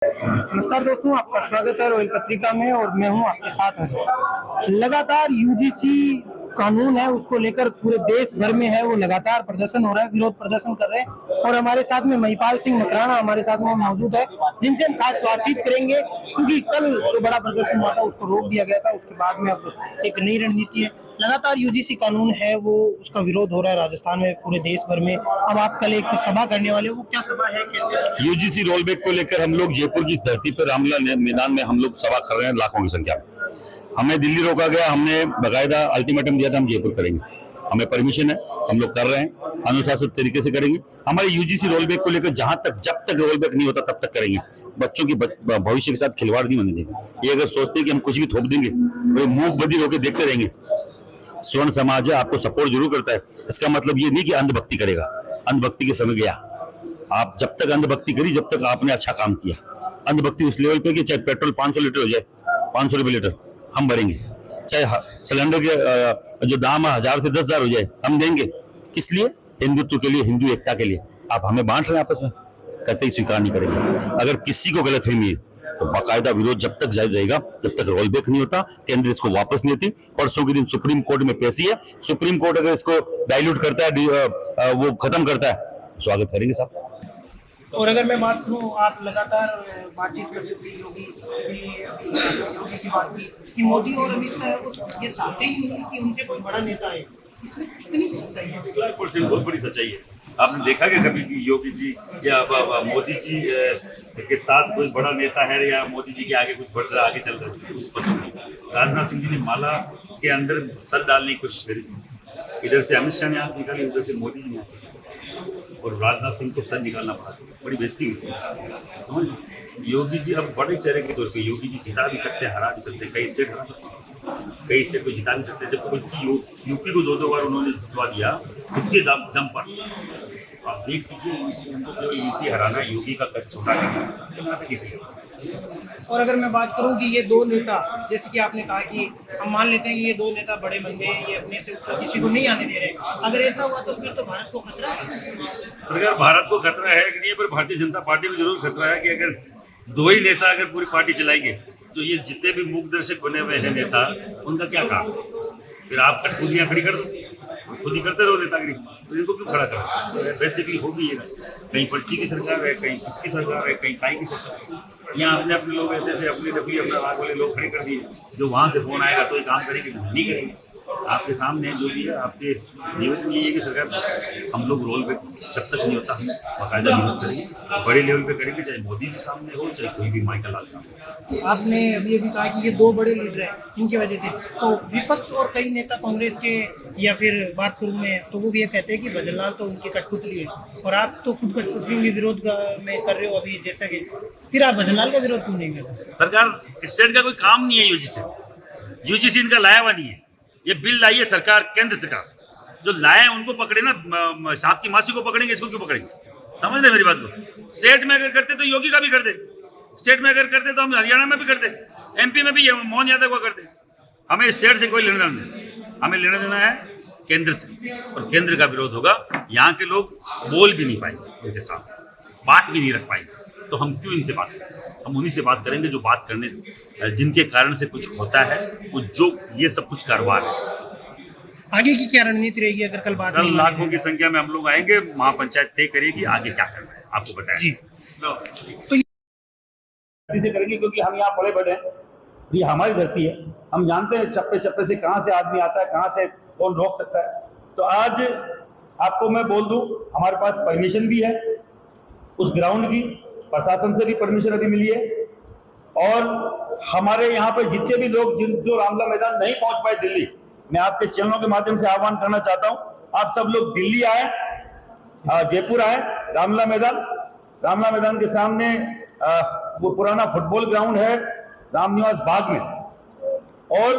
नमस्कार दोस्तों, आपका स्वागत है रॉयल पत्रिका में और मैं हूं आपके साथ हूं। लगातार यूजीसी कानून है, उसको लेकर पूरे देश भर में है वो लगातार प्रदर्शन हो रहा है, विरोध प्रदर्शन कर रहे हैं। और हमारे साथ में महिपाल सिंह मकराना हमारे साथ में मौजूद है, जिनसे हम खास बातचीत करेंगे, क्योंकि कल जो बड़ा प्रदर्शन हुआ था उसको रोक दिया गया था। उसके बाद में अब एक नई रणनीति है। लगातार यूजीसी कानून है वो उसका विरोध हो रहा है राजस्थान में, पूरे देश भर में। अब आप कल एक सभा करने वाले हो, वो क्या सभा है, कैसे? यूजीसी रोल बैक को लेकर हम लोग जयपुर की धरती पर रामलीला मैदान में हम लोग सभा कर रहे हैं लाखों की संख्या में। हमें दिल्ली रोका गया, हमने बाकायदा अल्टीमेटम दिया था हम जयपुर करेंगे, हमें परमिशन है, हम लोग कर रहे हैं, अनुशासित तरीके से करेंगे। हमारे यूजीसी रोल बैक को लेकर जहां तक जब तक रोल बैक नहीं होता तब तक करेंगे। बच्चों की भविष्य के साथ खिलवाड़ नहीं होने देंगे। ये अगर सोचते हैं कि हम कुछ भी थोप देंगे तो मूक बधिर होकर देखते रहेंगे। स्वर्ण समाज है, आपको सपोर्ट जरूर करता है, इसका मतलब ये नहीं कि अंधभक्ति करेगा। अंधभक्ति के समय गया। आप जब तक अंधभक्ति करी जब तक आपने अच्छा काम किया। अंधभक्ति उस लेवल पे कि चाहे पेट्रोल 500 लीटर हो जाए, 500 रुपए लीटर हम भरेंगे, चाहे सिलेंडर के जो दाम है 1000 से 10,000 हो जाए हम देंगे। किस लिए? हिंदुत्व के लिए, हिंदू एकता के लिए। आप हमें बांट रहे हैं आपस में, करते ही स्वीकार नहीं करेंगे। अगर किसी को गलतफहमी है तो बाकायदा विरोध जब तक जारी रहेगा जब तक रोल बैक नहीं होता, केंद्र इसको वापस नहीं लेती। परसों के दिन सुप्रीम कोर्ट में पेशी है, सुप्रीम कोर्ट अगर इसको डाइल्यूट करता है, वो खत्म करता है, स्वागत करेंगे साहब। और अगर मैं बात करूँ, आप लगातार बातचीत करते थे योगी की बात की मोदी और अमित शाह ये चाहते ही नहीं कि उनसे कोई बड़ा नेता है। इसमें कितनी सच्चाई है? 100% बहुत बड़ी सच्चाई है। आपने देखा कि कभी भी योगी जी या मोदी जी के साथ कोई बड़ा नेता है या मोदी जी के आगे कुछ बढ़ रहा, आगे चल रहा है, पसंद नहीं। राजनाथ सिंह जी ने माला के अंदर सर डालने की कोशिश करी, इधर से अमित शाह ने हाथ निकाली, उधर से मोदी जी ने, और राजनाथ सिंह को सर निकालना पड़ा, बड़ी बेइज्जती हुई थी। योगी जी अब बड़े चेहरे के तौर पे योगी जी जिता भी सकते हैं, हरा भी सकते हैं, कई स्टेट हरा सकते हैं, कई स्टेट को जिता भी सकते हैं। जब खुद की यूपी को 2-2 बार उन्होंने जितवा दिया खुद के दम पर। आप देख लीजिए, उनको जो यूपी हराना, योगी का कद छोटा करना किसी। और अगर मैं बात करूं कि ये दो नेता, जैसे कि आपने कहा कि हम मान लेते हैं कि ये दो नेता बड़े बंदे हैं, ये अपने से ऊपर किसी को नहीं आने दे रहे, अगर ऐसा हुआ तो फिर तो भारत को खतरा है। सरकार भारत को खतरा है कि नहीं, पर भारतीय जनता पार्टी को जरूर खतरा है कि अगर दो ही नेता अगर पूरी पार्टी चलाएंगे तो ये जितने भी मूक दर्शक बने हुए हैं नेता, उनका क्या काम? फिर आप कठपुतलियां खड़ी कर दो, खुद ही करते रहो नेतागिरी, तो इनको क्यों खड़ा करो? बेसिकली होगी ये, कहीं पर्ची की सरकार है, कहीं किसकी सरकार है, कहीं काई की सरकार है। यहाँ अपने अपने लोग ऐसे ऐसे अपने नकली अपना राग वाले लोग खड़े कर दिए, जो वहाँ से फोन आएगा तो ही काम करेंगे, नहीं करेंगे। आपके सामने जो भी है, आपके निवेदन ये है कि सरकार हम लोग रोल बैक जब तक नहीं होता हम बाकायदा विरोध करेंगे, बड़े लेवल पे करेंगे, चाहे मोदी जी सामने हो चाहे कोई भी माइकल लाल सामने। आपने अभी कहा कि ये दो बड़े लीडर हैं, इनकी वजह से तो विपक्ष और कई नेता कांग्रेस के, या फिर बात करूं मैं तो वो भी ये कहते हैं कि भजनलाल तो उनकी कठपुतली है, और आप तो खुद कठपुतलियों के विरोध में कर रहे हो अभी, जैसा कि फिर आप भजनलाल का विरोध क्यों नहीं कर रहे? सरकार स्टेट का कोई काम नहीं है, यूजीसी इनका लाया हुआ नहीं है। ये बिल लाई है सरकार, केंद्र सरकार, जो लाए उनको पकड़े ना, सांप की मासी को पकड़ेंगे, इसको क्यों पकड़ेंगे? समझ रहे मेरी बात को? स्टेट में अगर करते तो योगी का भी कर दे, स्टेट में अगर करते तो हम हरियाणा में भी करते, एमपी में भी मोहन यादव को करते। हमें स्टेट से कोई लेना देना नहीं, हमें लेना देना है केंद्र से, और केंद्र का विरोध होगा। यहाँ के लोग बोल भी नहीं पाएंगे, उनके साथ बात भी नहीं रख पाएंगे, तो हम क्यों इनसे बात करें? हम उन्हीं से बात करेंगे जो बात करने, जिनके कारण से कुछ होता है, वो जो ये सब कुछ कारोबार है। आगे की क्या रणनीति रहेगी अगर कल बात कल लाखों की संख्या में हम लोग आएंगे, महापंचायत तय करेगी आगे क्या करना है, आपको बताया जी। तो से करेंगे, क्योंकि हम यहाँ पड़े बड़े हैं, ये हमारी धरती है, हम जानते हैं चप्पे चप्पे से कहाँ से आदमी आता है, कहाँ से कौन रोक सकता है। तो आज आपको मैं बोल दूं, हमारे पास परमिशन भी है उस ग्राउंड की, प्रशासन से भी परमिशन अभी मिली है, और हमारे यहाँ पे जितने भी लोग जो रामलीला मैदान नहीं पहुंच पाए दिल्ली, मैं आपके चैनलों के माध्यम से आह्वान करना चाहता हूं, आप सब लोग दिल्ली आए, जयपुर आए, रामलीला मैदान के सामने वो पुराना फुटबॉल ग्राउंड है रामनिवास बाग में, और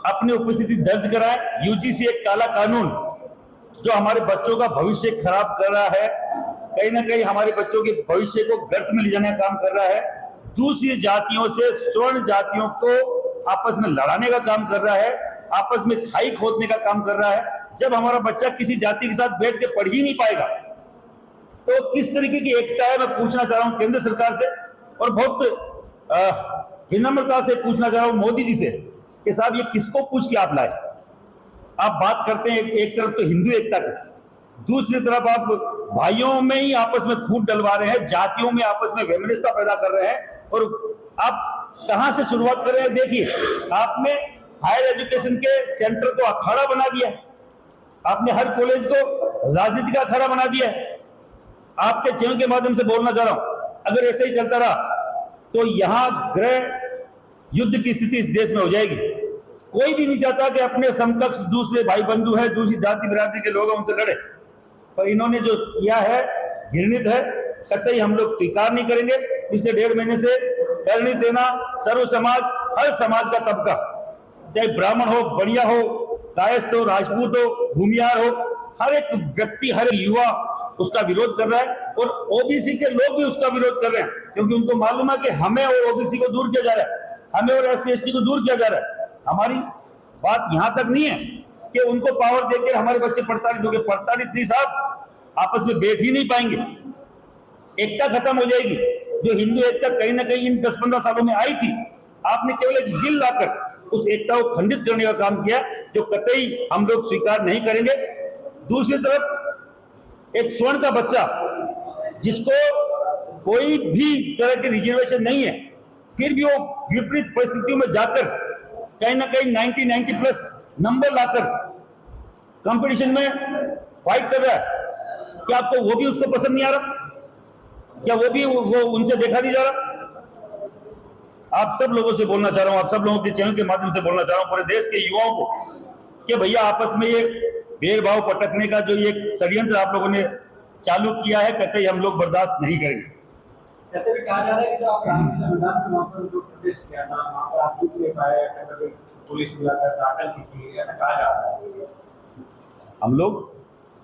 अपनी उपस्थिति दर्ज कराए। यूजीसी एक काला कानून जो हमारे बच्चों का भविष्य खराब कर रहा है, कहीं ना कहीं हमारे बच्चों के भविष्य को गर्त में ले जाने का काम कर रहा है, दूसरी जातियों से स्वर्ण जातियों को आपस में लड़ाने का काम कर रहा है, आपस में खाई खोदने का काम कर रहा है। जब हमारा बच्चा किसी जाति के साथ बैठ के पढ़ ही नहीं पाएगा तो किस तरीके की एकता है? मैं पूछना चाह रहा हूं केंद्र सरकार से, और बहुत विनम्रता से पूछना चाह रहा हूं मोदी जी से कि साहब ये किसको पूछ के आप लाए? आप बात करते हैं एक तरफ तो हिंदू एकता की, दूसरी तरफ आप भाइयों में ही आपस में फूट डलवा रहे हैं, जातियों में आपस में वैमनस्यता पैदा कर रहे हैं। और आप कहां से शुरुआत कर रहे हैं? देखिए, आपने हायर एजुकेशन के सेंटर को अखाड़ा बना दिया, आपने हर कॉलेज को राजनीति का अखाड़ा बना दिया। आपके चैनल के माध्यम से बोलना चाह रहा हूं, अगर ऐसे ही चलता रहा तो यहां गृह युद्ध की स्थिति इस देश में हो जाएगी। कोई भी नहीं चाहता कि अपने समकक्ष दूसरे भाई बंधु है, दूसरी जाति बिरादरी के लोग हैं, उनसे लड़े, पर इन्होंने जो किया है घृणित है, कतई हम लोग स्वीकार नहीं करेंगे। पिछले 1.5 महीने से करणी सेना, सर्व समाज, हर समाज का तबका, चाहे ब्राह्मण हो, बढ़िया हो, कायस्थ हो, राजपूत हो, भूमिहार हो, हर एक व्यक्ति, हर एक युवा उसका विरोध कर रहा है। और ओबीसी के लोग भी उसका विरोध कर रहे हैं, क्योंकि उनको मालूम है कि हमें और ओबीसी को दूर किया जा रहा है, हमें और SC/ST को दूर किया जा रहा है। हमारी बात यहां तक नहीं है कि उनको पावर देकर हमारे बच्चे प्रताड़ित हो गए। प्रताड़ित नहीं साहब, आपस में बैठ ही नहीं पाएंगे, एकता खत्म हो जाएगी। जो हिंदू एकता कहीं ना कहीं इन 10-15 सालों में आई थी, आपने केवल एक बिल लाकर उस एकता को खंडित करने का काम किया, जो कतई हम लोग स्वीकार नहीं करेंगे। दूसरी तरफ एक स्वर्ण का बच्चा जिसको कोई भी तरह की रिजर्वेशन नहीं है, फिर भी वो विपरीत परिस्थितियों में जाकर कहीं ना कहीं 90 प्लस नंबर लाकर कंपटीशन में फाइट कर रहा है। क्या आपको वो भी उसको पसंद नहीं आ रहा? क्या वो भी वो उनसे देखा नहीं जा रहा? आप सब लोगों से बोलना चाह रहा हूं, आप सब लोगों के चैनल के माध्यम से बोलना चाह रहा हूं, पूरे देश के युवाओं को, कि भैया आपस में ये भेदभाव पटकने का जो ये षड्यंत्र आप लोगों ने चालू किया है, कतई हम लोग बर्दाश्त नहीं करेंगे। ऐसे भी कहा जा रहा है कि जो आप रामलीला मैदान में वहां पर जो प्रोटेस्ट किया था, वहां पर आप नहीं पाए, ऐसा करके पुलिस बुलाकर ताकत की थी, ऐसा कहा जा रहा है। हम लोग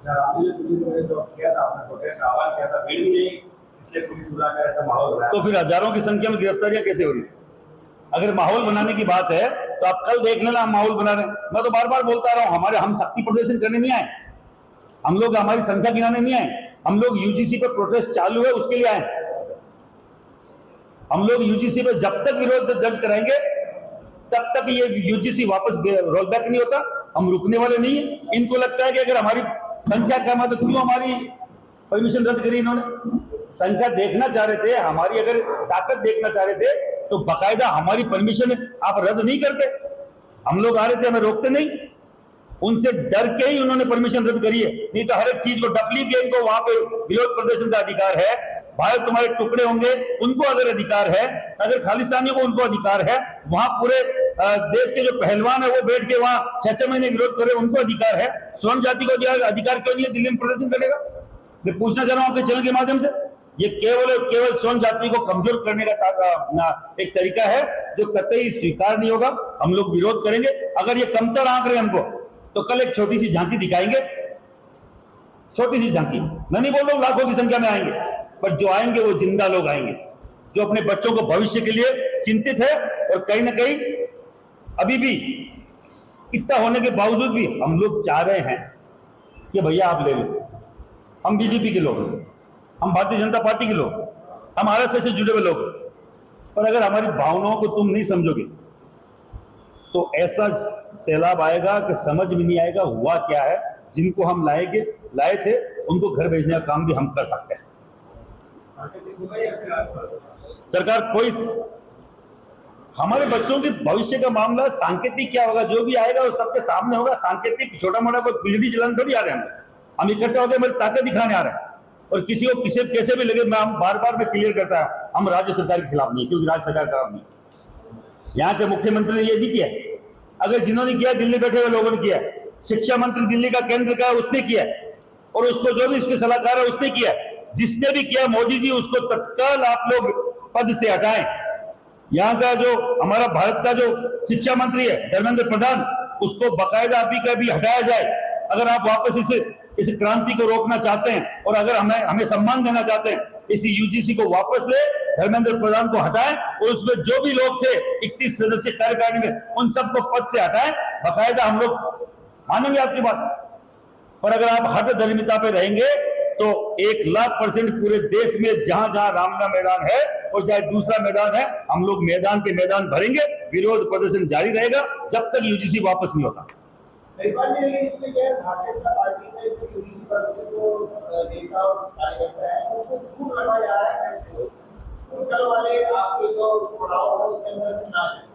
रामलीला में जो किया था, आपने प्रोटेस्ट आह्वान किया था, भीड़ भी नहीं, इसलिए पुलिस बुलाकर ऐसा माहौल बनाया, तो फिर हजारों की संख्या में गिरफ्तारियां कैसे हो रही? अगर माहौल बनाने की बात है तो आप कल देख लेना, हम माहौल बना रहे हैं। मैं तो बार बार बोलता रहा हूं, हम शक्ति प्रदर्शन करने नहीं आए, हम लोग हमारी संख्या गिनाने नहीं आए, हम लोग यूजीसी पर प्रोटेस्ट चालू है उसके लिए आए। हम लोग यूजीसी पर जब तक विरोध दर्ज कराएंगे तब तक ये यूजीसी वापस रोल बैक नहीं होता। हम रुकने वाले नहीं है। इनको लगता है कि अगर हमारी संख्या कम है तो क्यों हमारी परमिशन रद्द करी इन्होंने? संख्या देखना चाह रहे थे, हमारी अगर ताकत देखना चाह रहे थे तो बाकायदा हमारी परमिशन आप रद्द नहीं करते। हम लोग आ रहे थे, हमें रोकते नहीं, उनसे डर के ही उन्होंने परमिशन रद्द करी है। नहीं तो हर एक चीज को डफली के इनको वहां पे विरोध प्रदर्शन का अधिकार है। भारत तुम्हारे टुकड़े होंगे उनको अगर अधिकार है, अगर खालिस्तानियों को उनको अधिकार है, वहां पूरे देश के जो पहलवान है वो बैठ के वहां 6-6 महीने विरोध करे, उनको अधिकार है। स्वर्ण जाति को अधिकार क्यों नहीं है दिल्ली में प्रदर्शन करने का? मैं पूछना चाह रहा हूं आपके चैनल के माध्यम से। ये केवल स्वर्ण जाति को कमजोर करने का एक तरीका है जो कतई स्वीकार नहीं होगा। हम लोग विरोध करेंगे। अगर ये कमतर आंक रहे हमको तो कल एक छोटी सी झांकी दिखाएंगे, छोटी सी झांकी। मैं नहीं बोल रहा हूं लाखों की संख्या में आएंगे, पर जो आएंगे वो जिंदा लोग आएंगे, जो अपने बच्चों को भविष्य के लिए चिंतित है। और कहीं ना कहीं अभी भी इतना होने के बावजूद भी हम लोग चाह रहे हैं कि भैया आप ले लो। हम बीजेपी के लोग, हम भारतीय जनता पार्टी के लोग, हम RSS से जुड़े हुए लोग, पर अगर हमारी भावनाओं को तुम नहीं समझोगे तो ऐसा सैलाब आएगा कि समझ में नहीं आएगा हुआ क्या है। जिनको हम लाए थे उनको घर भेजने का काम भी हम कर सकते हैं। सरकार कोई हमारे बच्चों के भविष्य का मामला सांकेतिक क्या होगा, जो भी आएगा वो सबके सामने होगा। सांकेतिक छोटा मोटा कोई फुलझड़ी चलाने थोड़ी आ रहे हैं। हम इकट्ठा होकर मेरी ताकत दिखाने आ रहे हैं। और किसी को कैसे भी लगे, मैं बार बार में क्लियर करता है, हम राज्य सरकार के खिलाफ नहीं, क्योंकि राज्य सरकार खराब नहीं। यहाँ के मुख्यमंत्री ने ये नहीं किया। अगर जिन्होंने किया दिल्ली बैठे हुए लोगों ने किया, शिक्षा मंत्री दिल्ली का केंद्र का उसने किया, और उसको जो भी उसके सलाहकार है उसने किया। जिसने भी किया मोदी जी उसको तत्काल आप लोग पद से हटाएं। यहाँ का जो हमारा भारत का जो शिक्षा मंत्री है धर्मेंद्र प्रधान, उसको बाकायदा अभी का भी हटाया जाए। अगर आप वापस इस क्रांति को रोकना चाहते हैं और अगर हमें सम्मान देना चाहते हैं, इस यूजीसी को वापस ले, धर्मेंद्र प्रधान को हटाएं और उसमें जो भी लोग थे 31 सदस्य कार्यकारिणी में, उन सबको पद से हटाएं। बाकायदा हम लोग मानेंगे आपकी बात। पर अगर आप हट धर्मिता पे रहेंगे तो 1,00,000% पूरे देश में जहां जहां रामलीला मैदान है और चाहे दूसरा मैदान है, हम लोग मैदान पे मैदान भरेंगे, विरोध प्रदर्शन जारी रहेगा जब तक यूजीसी वापस नहीं होता। लेकिन इसमें क्या है, भारतीय जनता पार्टी में जो यूजीसी परिषद को नेता और कार्यकर्ता है उनको खूब लगा जा रहा है, तो कल वाले आपके जो चुनाव है उसके अंदर ना है।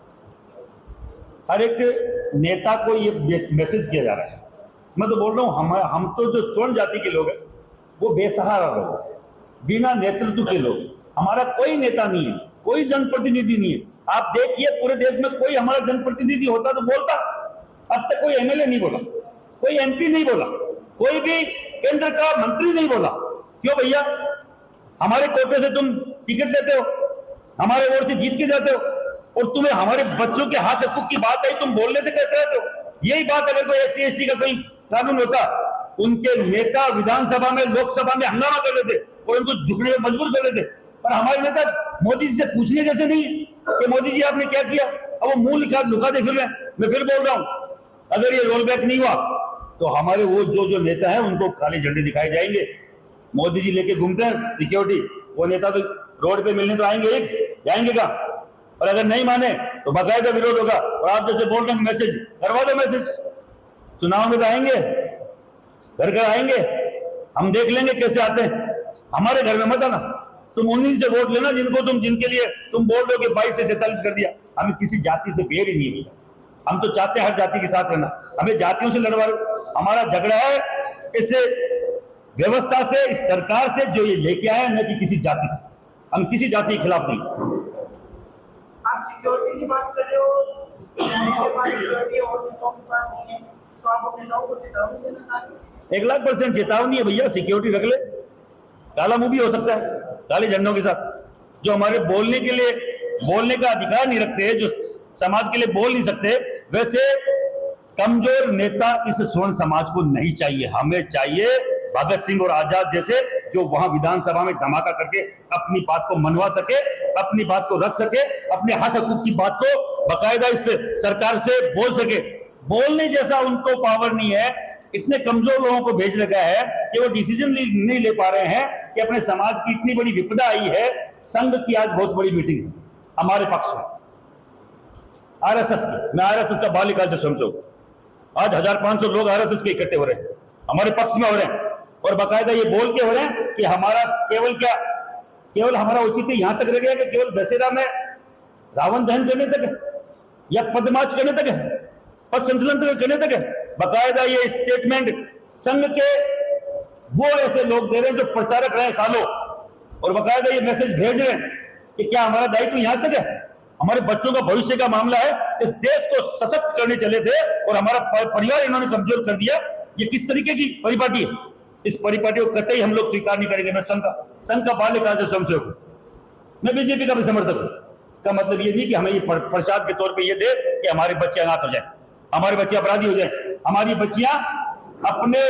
हर एक नेता को ये मैसेज किया जा रहा है। मैं तो बोल रहा हूँ, हम तो जो स्वर्ण जाति के लोग हैं वो बेसहारा लोग हैं, बिना नेतृत्व के लोग। हमारा कोई नेता नहीं है, कोई जनप्रतिनिधि नहीं है। आप देखिए पूरे देश में कोई हमारा जनप्रतिनिधि होता तो बोलता। अब तक कोई एमएलए नहीं बोला, कोई एमपी नहीं बोला, कोई भी केंद्र का मंत्री नहीं बोला। क्यों भैया? हमारे कोटे से तुम टिकट लेते हो, हमारे वोट से जीत के जाते हो, और तुम्हें हमारे बच्चों के हाथ हकूक की बात आई, तुम बोलने से कैसे रहते हो? यही बात अगर कोई SC ST का कोई कानून होता, उनके नेता विधानसभा में, लोकसभा में हंगामा कर देते और उनको झुकने में मजबूर कर देते। पर हमारे नेता मोदी जी से पूछने जैसे नहीं कि मोदी जी आपने क्या किया। अब वो मुंह लुका दे फिर रहे हैं। मैं फिर बोल रहा हूं, अगर ये रोल बैक नहीं हुआ तो हमारे वो जो नेता है उनको काले झंडे दिखाए जाएंगे। मोदी जी लेके घूमते हैं सिक्योरिटी, वो नेता तो रोड पे मिलने तो आएंगे, जाएंगे का। और अगर नहीं माने तो बाकायदा विरोध होगा। और आप जैसे बोल रहे हैं मैसेज करवा दो, मैसेज चुनाव में तो आएंगे, घर घर आएंगे, हम देख लेंगे कैसे आते हैं। हमारे घर में मत आना, तुम उन्हीं से वोट लेना जिनके लिए तुम बोल रहे हो कि 22 से 47 कर दिया। हमें किसी जाति से बैर ही नहीं मिला, हम तो चाहते हैं हर जाति के साथ रहना। हमें जातियों से लड़वा, हमारा झगड़ा है इस व्यवस्था से, इस सरकार से जो ये लेके आया, न कि किसी जाति से। हम किसी जाति के खिलाफ नहीं। आप सिक्योरिटी की बात कर रहे हो, सिक्योरिटी और नेताओं के पास नहीं है, तो आप अपने लोगों को चेतावनी देना चाहते हैं? 1,00,000% चेतावनी है भैया, सिक्योरिटी रख ले। काला मुंह भी हो सकता है काले झंडों के साथ, जो हमारे बोलने का अधिकार नहीं रखते, जो समाज के लिए बोल नहीं सकते। वैसे कमजोर नेता इस स्वर्ण समाज को नहीं चाहिए। हमें चाहिए भगत सिंह और आजाद जैसे, जो वहां विधानसभा में धमाका करके अपनी बात को मनवा सके, अपनी बात को रख सके, अपने हक हकूक की बात को बाकायदा इस सरकार से बोल सके। बोलने जैसा उनको पावर नहीं है। इतने कमजोर लोगों को भेज रखा है कि वो डिसीजन नहीं ले पा रहे हैं कि अपने समाज की इतनी बड़ी विपदा आई है। संघ की आज बहुत बड़ी मीटिंग है हमारे पक्ष में, RSS की। मैं RSS का बालिकाल से स्वयंसेवक, आज 1500 लोग RSS के इकट्ठे हो रहे हैं, हमारे पक्ष में हो रहे हैं, और बाकायदा ये बोल के हो रहे हैं कि हमारा केवल हमारा औचित्य यहां तक रह गया कि केवल दशहरा में रावण दहन करने तक है, या पदमार्च करने तक है, पद संचलन करने तक है। बाकायदा ये स्टेटमेंट संघ के वो ऐसे लोग दे रहे हैं जो प्रचारक रहे सालों, और बाकायदा ये मैसेज भेज रहे हैं कि क्या हमारा दायित्व यहां तक है? हमारे बच्चों का भविष्य का मामला है, इस देश को सशक्त करने चले थे और हमारा परिवार इन्होंने कमजोर कर दिया। ये किस तरीके की परिपाटी है? इस परिपाटी को कतई हम लोग स्वीकार नहीं करेंगे। मैं संघ का बाल्यकाल से स्वयंसेवक हूं, मैं बीजेपी का भी समर्थक हूं। इसका मतलब ये नहीं कि हमें ये प्रसाद के तौर पे ये दे कि हमारे बच्चे अनाथ हो जाए, हमारे बच्चे अपराधी हो जाए। हमारी बच्चियां अपने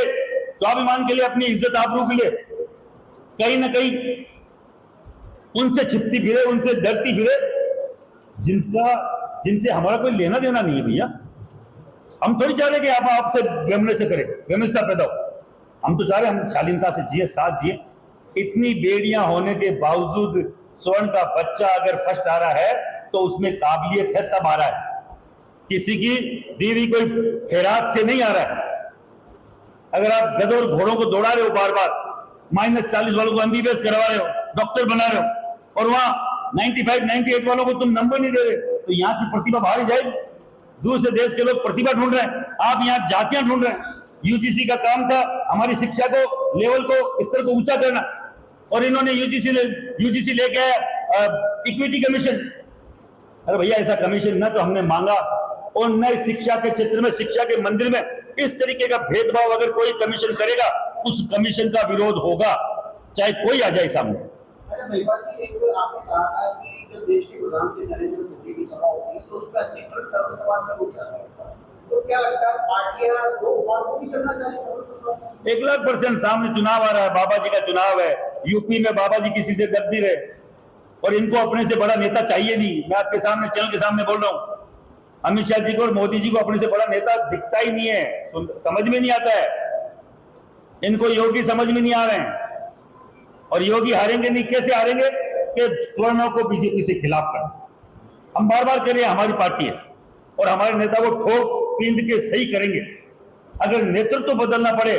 स्वाभिमान के लिए, अपनी इज्जत आबरू के लिए कहीं ना कहीं उनसे छिपती फिरे, उनसे डरती फिरे, जिनसे हमारा कोई लेना देना नहीं है भैया। हम थोड़ी चाह रहे कि आप आपसे वैमनस्य करें, वैमनस्यता पैदा हो। हम तो चाह रहे हम शालीनता से जिए, साथ जिए। इतनी बेड़ियां होने के बावजूद स्वर्ण का बच्चा अगर फर्स्ट आ रहा है तो उसमें काबिलियत है, तब आ रहा है। किसी की दी हुई कोई खैरात से नहीं आ रहा है। अगर आप गधों और घोड़ों को दौड़ा रहे हो, बार बार -40 वालों को MBBS करवा रहे हो, डॉक्टर बना रहे हो, और वहां 95, 98 वालों को तुम नंबर नहीं दे रहे, तो यहाँ की प्रतिभा बाहर ही जाएगी। दूर से देश के लोग प्रतिभा ढूंढ रहे हैं, आप यहाँ जातियां ढूंढ रहे हैं। UGC का काम था हमारी शिक्षा को, लेवल को, स्तर को ऊंचा करना, और इन्होंने UGC लेके आया इक्विटी कमीशन। अरे भैया ऐसा कमीशन ना तो हमने मांगा, और न शिक्षा के क्षेत्र में, शिक्षा के मंदिर में इस तरीके का भेदभाव अगर कोई कमीशन करेगा, उस कमीशन का विरोध होगा, चाहे कोई आ जाए सामने। अच्छा महिपाल जी, एक आपने कहा था कि जो देश के प्रधानमंत्री नरेंद्र मोदी की सभा होती है तो उसका सीक्रेट सर्वसभा से हो जाता है, तो क्या लगता है पार्टियां दो फॉर्म को भी करना चाहिए सर्वसभा? 1,00,000% सामने चुनाव आ रहा है, बाबा जी का चुनाव है। यूपी में बाबा जी किसी से डरती रहे, और इनको अपने से बड़ा नेता चाहिए नहीं। मैं आपके सामने, चैनल के सामने बोल रहा हूं, अमित शाह जी को और मोदी जी को अपने से बड़ा नेता दिखता ही नहीं है, समझ में नहीं आता है। इनको योगी समझ में नहीं आ रहे हैं, और योगी हारेंगे नहीं। कैसे हारेंगे के स्वर्णों को बीजेपी से खिलाफ करना। हम बार बार कह रहे हैं हमारी पार्टी है और हमारे नेता को ठोक पींद के सही करेंगे। अगर नेतृत्व बदलना पड़े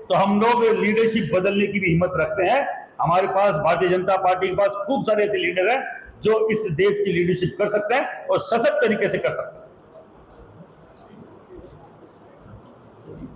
तो हम लोग लीडरशिप बदलने की भी हिम्मत रखते हैं। हमारे पास भारतीय जनता पार्टी के पास खूब सारे ऐसे लीडर हैं जो इस देश की लीडरशिप कर सकते हैं और सशक्त तरीके से कर सकते हैं।